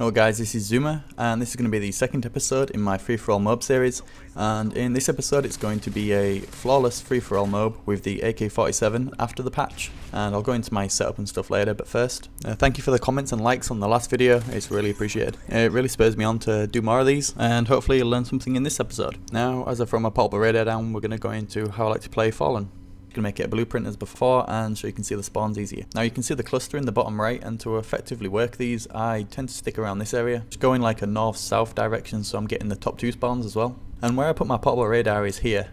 Hello guys, this is Zuma, and this is going to be the second episode in my free-for-all MOAB series, and in this episode it's going to be a flawless free-for-all MOAB with the AK-47 after the patch, and I'll go into my setup and stuff later, but first, thank you for the comments and likes on the last video, it's really appreciated. It really spurs me on to do more of these, and hopefully you'll learn something in this episode. Now, as I throw my portable radar down, we're going to go into how I like to play Fallen. Going to make it a blueprint as before, and so you can see the spawns easier. Now you can see the cluster in the bottom right, and to effectively work these I tend to stick around this area, just going like a north-south direction, so I'm getting the top two spawns as well. And where I put my portable radar is here.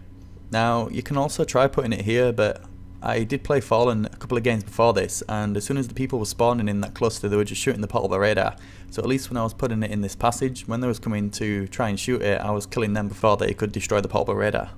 Now you can also try putting it here, but I did play Fallen a couple of games before this, and as soon as the people were spawning in that cluster they were just shooting the portable radar. So at least when I was putting it in this passage, when they was coming to try and shoot it, I was killing them before they could destroy the portable radar.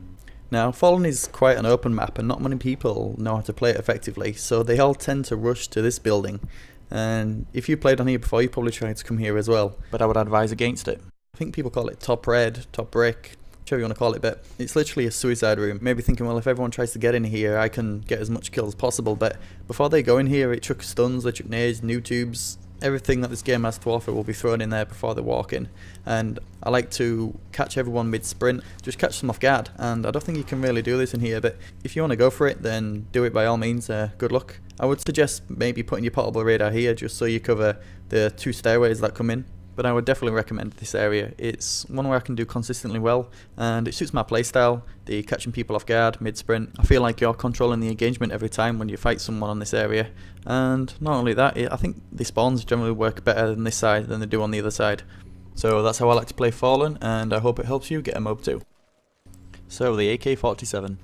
Now, Fallen is quite an open map and not many people know how to play it effectively, so they all tend to rush to this building. And if you played on here before, you probably tried to come here as well, but I would advise against it. I think people call it top red, top brick, whichever you want to call it, but it's literally a suicide room. Maybe thinking, well, if everyone tries to get in here, I can get as much kills as possible, but before they go in here, it chucks stuns, they chuck nades, new tubes. Everything that this game has to offer will be thrown in there before they walk in, and I like to catch everyone mid-sprint, just catch them off guard, and I don't think you can really do this in here, but if you want to go for it, then do it by all means, good luck. I would suggest maybe putting your portable radar here just so you cover the two stairways that come in, but I would definitely recommend this area. It's one where I can do consistently well, and it suits my playstyle, the catching people off guard, mid-sprint. I feel like you're controlling the engagement every time when you fight someone on this area, and not only that, I think the spawns generally work better on this side than they do on the other side. So that's how I like to play Fallen, and I hope it helps you get a MOAB too. So the AK-47.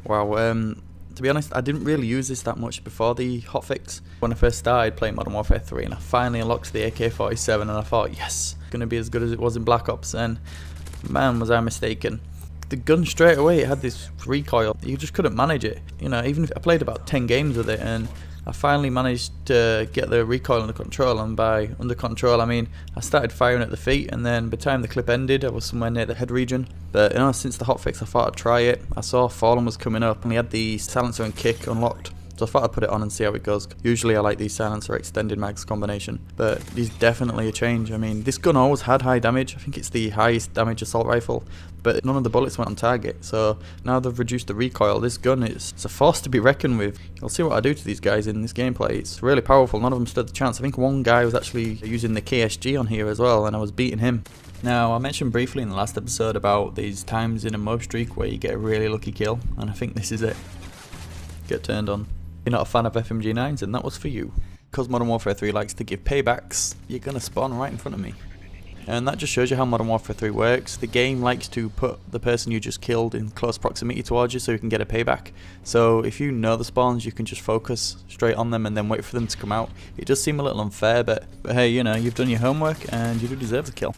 Wow, to be honest, I didn't really use this that much before the hotfix. When I first started playing Modern Warfare 3 and I finally unlocked the AK-47 and I thought, yes, it's going to be as good as it was in Black Ops, and man was I mistaken. The gun straight away, it had this recoil, you just couldn't manage it. You know, even if I played about 10 games with it, and I finally managed to get the recoil under control, and by under control I mean I started firing at the feet, and then by the time the clip ended I was somewhere near the head region. But you know, since the hotfix I thought I'd try it. I saw Fallen was coming up and he had the silencer and kick unlocked, so I thought I'd put it on and see how it goes. Usually I like the silencer extended mags combination, but there's definitely a change. I mean, this gun always had high damage. I think it's the highest damage assault rifle, but none of the bullets went on target. So now they've reduced the recoil. This gun it's a force to be reckoned with. You'll see what I do to these guys in this gameplay. It's really powerful. None of them stood the chance. I think one guy was actually using the KSG on here as well, and I was beating him. Now, I mentioned briefly in the last episode about these times in a MOAB streak where you get a really lucky kill, and I think this is it. Get turned on. If you're not a fan of FMG9s, then that was for you. Because Modern Warfare 3 likes to give paybacks, you're going to spawn right in front of me. And that just shows you how Modern Warfare 3 works. The game likes to put the person you just killed in close proximity towards you so you can get a payback. So if you know the spawns, you can just focus straight on them and then wait for them to come out. It does seem a little unfair, but hey, you know, you've done your homework and you do deserve the kill.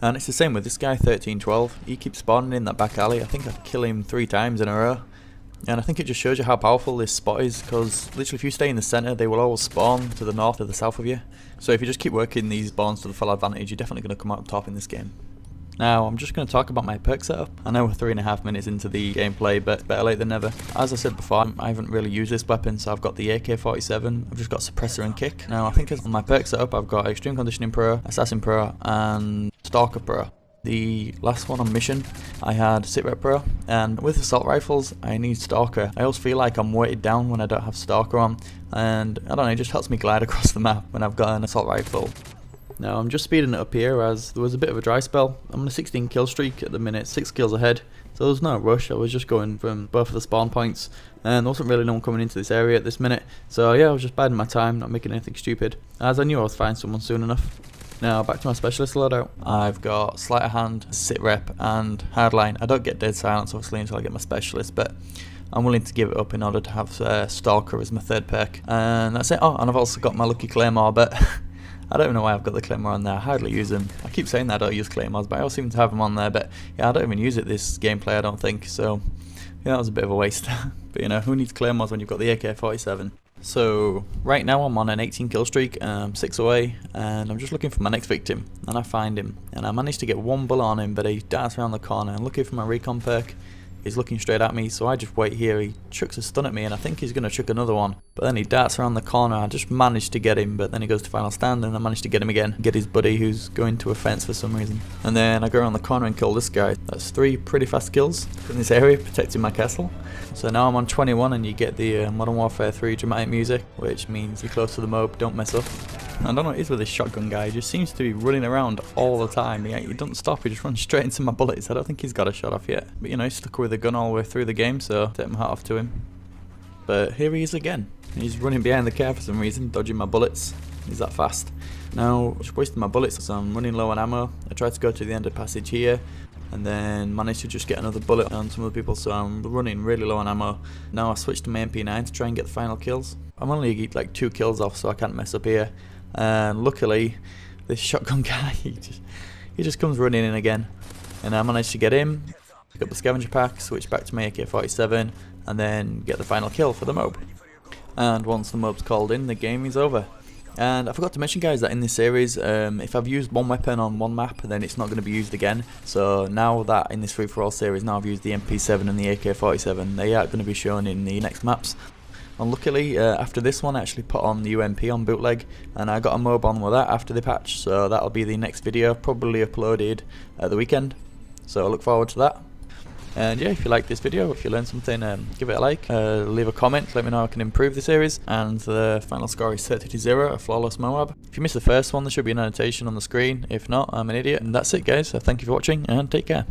And it's the same with this guy, 1312. He keeps spawning in that back alley. I think I kill him 3 times in a row. And I think it just shows you how powerful this spot is, because literally if you stay in the centre, they will always spawn to the north or the south of you. So if you just keep working these spawns to the full advantage, you're definitely going to come out top in this game. Now, I'm just going to talk about my perk setup. I know we're 3.5 minutes into the gameplay, but better late than never. As I said before, I haven't really used this weapon, so I've got the AK-47, I've just got Supressor and Kick. Now, I think on my perk setup, I've got Extreme Conditioning Pro, Assassin Pro, and Stalker Pro. The last one on mission, I had Sitrep Pro, and with assault rifles, I need Stalker. I always feel like I'm weighted down when I don't have Stalker on, and I don't know, it just helps me glide across the map when I've got an assault rifle. Now I'm just speeding it up here as there was a bit of a dry spell. I'm on a 16 kill streak at the minute, 6 kills ahead, so there's no rush. I was just going from both of the spawn points, and there wasn't really no one coming into this area at this minute, so yeah, I was just biding my time, not making anything stupid, as I knew I was finding someone soon enough. Now back to my specialist loadout. I've got Sleight of Hand, Sitrep and Hardline. I don't get dead silence obviously until I get my specialist, but I'm willing to give it up in order to have Stalker as my third perk. And that's it. Oh, and I've also got my lucky Claymore, but I don't even know why I've got the Claymore on there. I hardly use them. I keep saying that I don't use Claymores, but I also seem to have them on there. But yeah, I don't even use it this gameplay, I don't think. So yeah, that was a bit of a waste. But you know, who needs Claymores when you've got the AK-47? So right now I'm on an 18 kill streak, 6 away, and I'm just looking for my next victim, and I find him, and I managed to get one bullet on him, but he darts around the corner, and looking for my recon perk, He's looking straight at me, so I just wait here. He chucks a stun at me, and I think he's going to chuck another one. But then he darts around the corner. I just managed to get him, but then he goes to final stand, and I managed to get him again. Get his buddy who's going to a fence for some reason. And then I go around the corner and kill this guy. That's 3 pretty fast kills in this area, protecting my castle. So now I'm on 21, and you get the Modern Warfare 3 dramatic music, which means you're close to the MOAB, don't mess up. I don't know what it is with this shotgun guy. He just seems to be running around all the time. He doesn't stop. He just runs straight into my bullets. I don't think he's got a shot off yet. But you know, he's stuck with a gun all the way through the game, so take my hat off to him. But here he is again. He's running behind the car for some reason, dodging my bullets. He's that fast. Now, just wasting my bullets, so I'm running low on ammo. I tried to go to the end of passage here, and then managed to just get another bullet on some other people, so I'm running really low on ammo. Now I switched to my MP9 to try and get the final kills. I'm only like 2 kills off, so I can't mess up here. And luckily, this shotgun guy, he just comes running in again. And I managed to get him, pick up the scavenger pack, switch back to my AK-47, and then get the final kill for the MOAB. And once the MOAB's called in, the game is over. And I forgot to mention, guys, that in this series, if I've used one weapon on one map, then it's not going to be used again. So now that in this free-for-all series, now I've used the MP7 and the AK-47, they are going to be shown in the next maps. And luckily, after this one, I actually put on the UMP on bootleg, and I got a MOAB on with that after the patch, so that'll be the next video, probably uploaded at the weekend. So I look forward to that. And yeah, if you like this video, if you learned something, give it a like, leave a comment, let me know how I can improve the series. And the final score is 30-0, a flawless MOAB. If you missed the first one, there should be an annotation on the screen. If not, I'm an idiot. And that's it, guys. So thank you for watching, and take care.